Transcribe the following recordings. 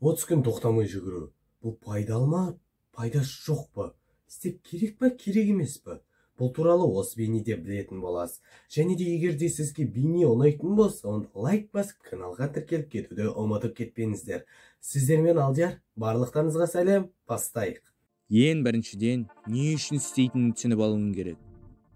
30 күн тоқтамай жүгіру. Бұл пайдалы ма, пайдасы жоқ па? Істеп керек па, керек емес па? Бұл туралы осы бейнеде білетін боласыз. Және де егер де сізге бейне ұнайтын болса, онда лайк басып, каналға тіркеліп кетуді ұмытып кетпеңіздер. Сіздермен Алдияр, барлықтарыңызға сәлем, бастайық. Ең біріншіден, не үшін істейтінін түсініп алуың керек.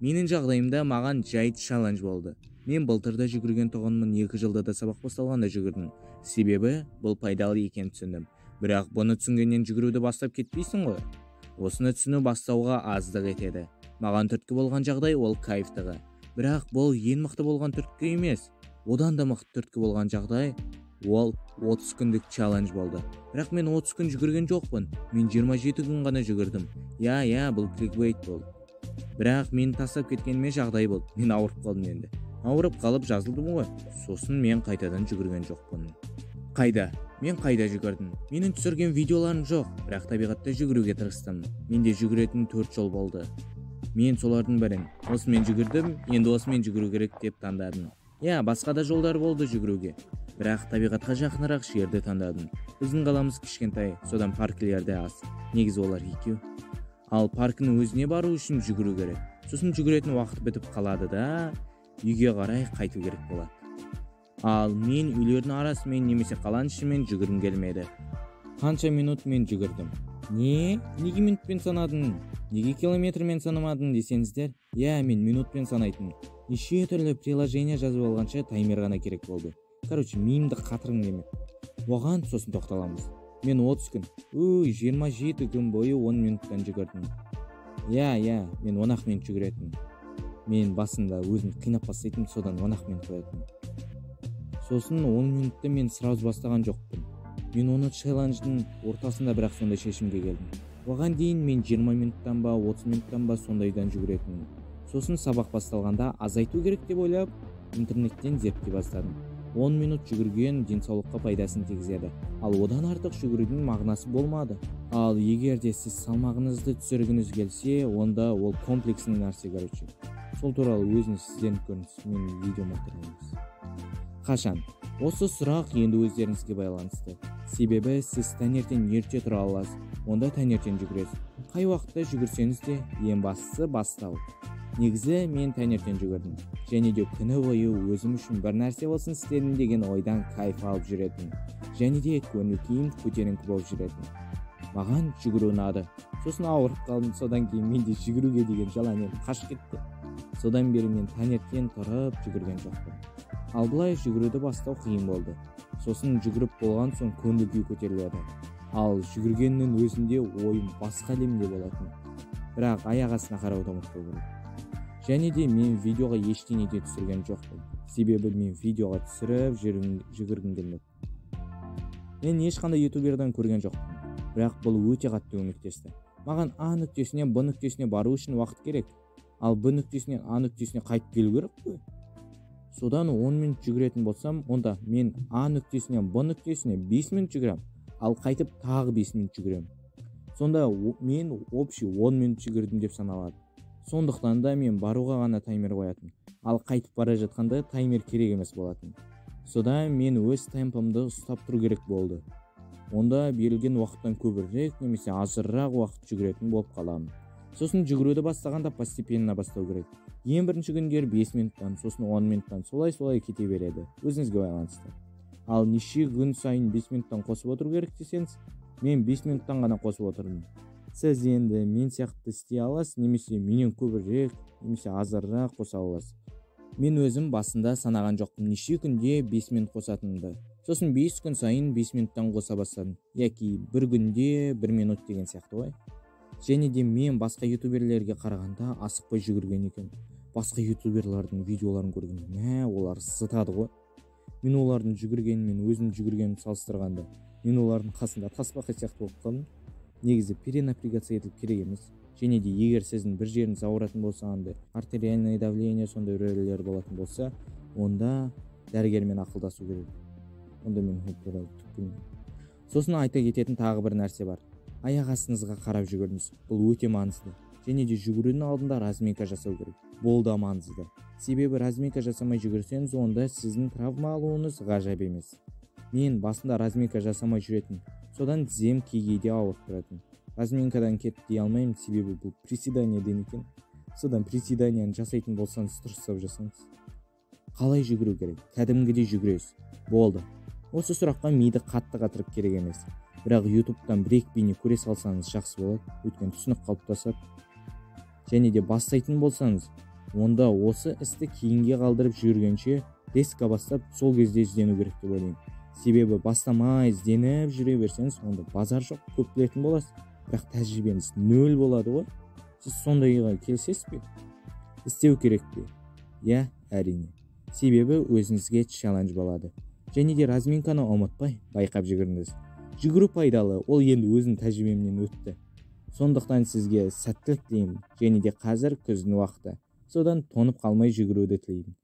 Менің жағдайымда маған жайт челлендж болды. Мен былтырда жүгірген тұғынмын, 2 жылда да сабақ басталғанда жүгірдім. Себебі бұл пайдалы екенін түсіндім. Бірақ бұны түсінгеннен жүгіруді бастап кетпейсің ғой. Осыны түсіну бастауға аздық етеді. Маған түрткі болған жағдай ол кайфтығы. Бірақ бұл ең мықты болған түрткі емес. Одан да мықты түрткі болған жағдай ол 30 күндік челлендж болды. Бірақ мен 30 күн жүгірген жоқпын. Мен 27 күн ғана жүгірдім. Бұл кликбейт болды. Бірақ мен тастап кеткеніме жағдай болды. Мен ауырып қалдым енді. Ауырып қалып жазылдым ғой. Сосын мен қайтадан жүгірген жоқпын. Мен қайда жүгірдім? Менің түсірген видеоларым жоқ, бірақ табиғатта жүгіруге тырыстым. Менде жүгіретін 4 жол болды. Мен солардың бірін. Осымен жүгірдім, енді осымен жүгіру керек деп таңдадым. Басқа да жолдар болды жүгіруге. Бірақ табиғатқа жақынырақ жерді таңдадым. Біздің қаламыз кішкентай, содан паркілерде аз. Негізі олар 2. Ал паркінің өзіне бару үшін жүгіру керек. Сосын жүгіретін уақыт бітіп қалады да, үйге қарай қайту керек болады. Ал мен үйлердің арасымен немесе қаланың ішімен жүгіргім келмеді. Қанша минут мен жүгірдім? Неге минутпен санадың? Неге километрмен санамадың десеңіздер? Мен минутпен санайтын. Неше түрлі приложение жазып алғанша таймер ғана керек болды. Миымды қатырғым келмеді. Оған сосын тоқталамыз. Мен 30 күн, 27 күн бойы 10 минуттан жүгірдім. Мен 10 минут жүгіретін. Мен басында өзім қинап бастайтын, содан 10 минут қоятын. Сосын 10 минутты мен сразу бастаған жоқпын. Мен оны челлендждің ортасында бірақ сондай шешімге келдім. Оған дейін мен 20 минуттан ба, 30 минуттан ба сондайдан жүгіретінмін. Сосын сабақ басталғанда азайту керек деп ойлап, интернеттен зерттей бастадым. 10 минут жүгірген денсаулыққа пайдасын тигізеді. Ал одан артық жүгірудің мағынасы болмады. Ал егер де сіз салмағыңызды түсіргіңіз келсе, онда ол комплексный нәрсе короче. Сол туралы өзіңіз сізден көріңіз, мен видеома тұрмыз. Қашан? Осы сұрақ енді өздеріңізге байланысты. Себебі сіз таңертең ерте тұра аласыз, онда таңертең жүгіресіз. Қай уақытта жүгірсеңіз де, ең бастысы бастау. Негізі мен таңертең жүгірдім. Және де күні бойы өзім үшін бір нәрсе болсын істедім деген ойдан кайф алып жүретін. Және де көңіл күйім көтеріңкі болып жүретін. Маған жүгіру ұнады. Сосын ауырып қалдым, содан кейін менде жүгіруге деген жаланием қашып кетті. Содан бері мен таңертең тұрып жүгірген жоқпын. Ал былай жүгіруді бастау қиын болды. Сосын жүгіріп болған соң көңіл күй көтеріледі. Ал жүгіргеннің өзінде ойым басқа әлемде болатын. Бірақ аяқ астына қарауды ұмытпау керек. Және де мен видеоға ештеңе де түсірген жоқпын. Себебі мен видеоға түсіріп жүгіргім келмеді. Мен ешқандай ютубердан көрген жоқпын. Бірақ бұл өте қатты көмектесті. Маған А нүктесінен Б нүктесіне бару үшін уақыт керек. Ал Б нүктесінен А нүктесіне қайтып келу керек қой. Содан 10 минут жүгіретін болсам, онда мен А нүктесінен Б нүктесіне 5 минут жүгірем, ал қайтып тағы 5 минут жүгірем. Сонда мен общий 10 минут жүгірдім деп саналады. Сондықтан да мен баруға ғана таймер қоятын. Ал қайтып бара жатқанда таймер керек емес болатын. Содан мен өз темпімді ұстап тұру керек болды. Онда берілген уақыттан көбірек немесе азырақ уақыт жүгіретін болып қаламын. Сосын жүгіруді бастағанда постепенно бастау керек. Ең бірінші күндер 5 минуттан, сосын 10 минуттан солай кете береді. Өзіңізге байланысты. Ал неше күн сайын 5 минуттан қосып отыру керек десеңіз, мен 5 минуттан ғана қосып отырдым. Сіз енді мен сияқты істей аласыз, немесе менен көбірек, немесе азырақ қоса аласыз. Мен өзім басында санаған жоқпын неше күнде 5 минут қосатынымды. Сосын 5 күн сайын 5 минуттан қоса бастадым. Яки бір күнде 1 минут деген сияқты ғой. Және де мен басқа ютуберлерге қарағанда асықпай жүгірген екен. Басқа ютуберлардың видеоларын көргенде, олар сытады ғой. Мен олардың жүгіргенмен өзім жүгіргенімді салыстырғанда, мен олардың қасында тасбақа сияқты болып қалдым. Негізі перенапрягация етіліп керек емес. Және де егер сіздің бір жеріңіз ауыратын болса, артериальное давление сондай үрелер болатын болса, онда дәрігермен ақылдасу керек. Онда мен Сосын айта кететін тағы бір нәрсе бар. Аяқ астыңызға қарап жүгіріңіз. Бұл өте маңызды. Және де жүгірудің алдында разминка жасау керек. Бұл да маңызды. Себебі разминка жасамай жүгірсеңіз, онда сіздің травма алуыңыз ғажап емес. Мен басында разминка жасамай жүретін. Содан тізем кейде ауырып тұратын. Разминкадан кетіп дей алмаймын, себебі бұл приседаниеден екен. Содан приседанияны жасайтын болсаңыз дұрыстап жасаңыз. Қалай жүгіру керек? Кәдімгідей жүгіресіз. Болды. Осы сұраққа миды қатты қатырып керек емес. Бірақ YouTube'дан бір-екі бейне көре салсаңыз жақсы болады, өйткені түсінік қалыптасады. Және де бастайтын болсаңыз, онда осы істі кейінге қалдырып жүргенше резко бастап сол кезде іздену керек деп ойлаймын. Себебі бастамай ізденіп жүре берсеңіз, онда базар жоқ, көп білетін боласыз, бірақ тәжірибеңіз нөл болады ғой. Сіз сондайға келсеңіз бе? Істеу керек пе? Иә, әрине. Себебі өзіңізге челлендж болады. Және де разминканы ұмытпай байқап жүгіріңіз. Жүгіру пайдалы, ол енді өзінің тәжірибемнен өтті. Сондықтан сізге сәттілік тілеймін. Және де қазір күздің уақыты. Содан тоңып қалмай жүгіруді тілеймін.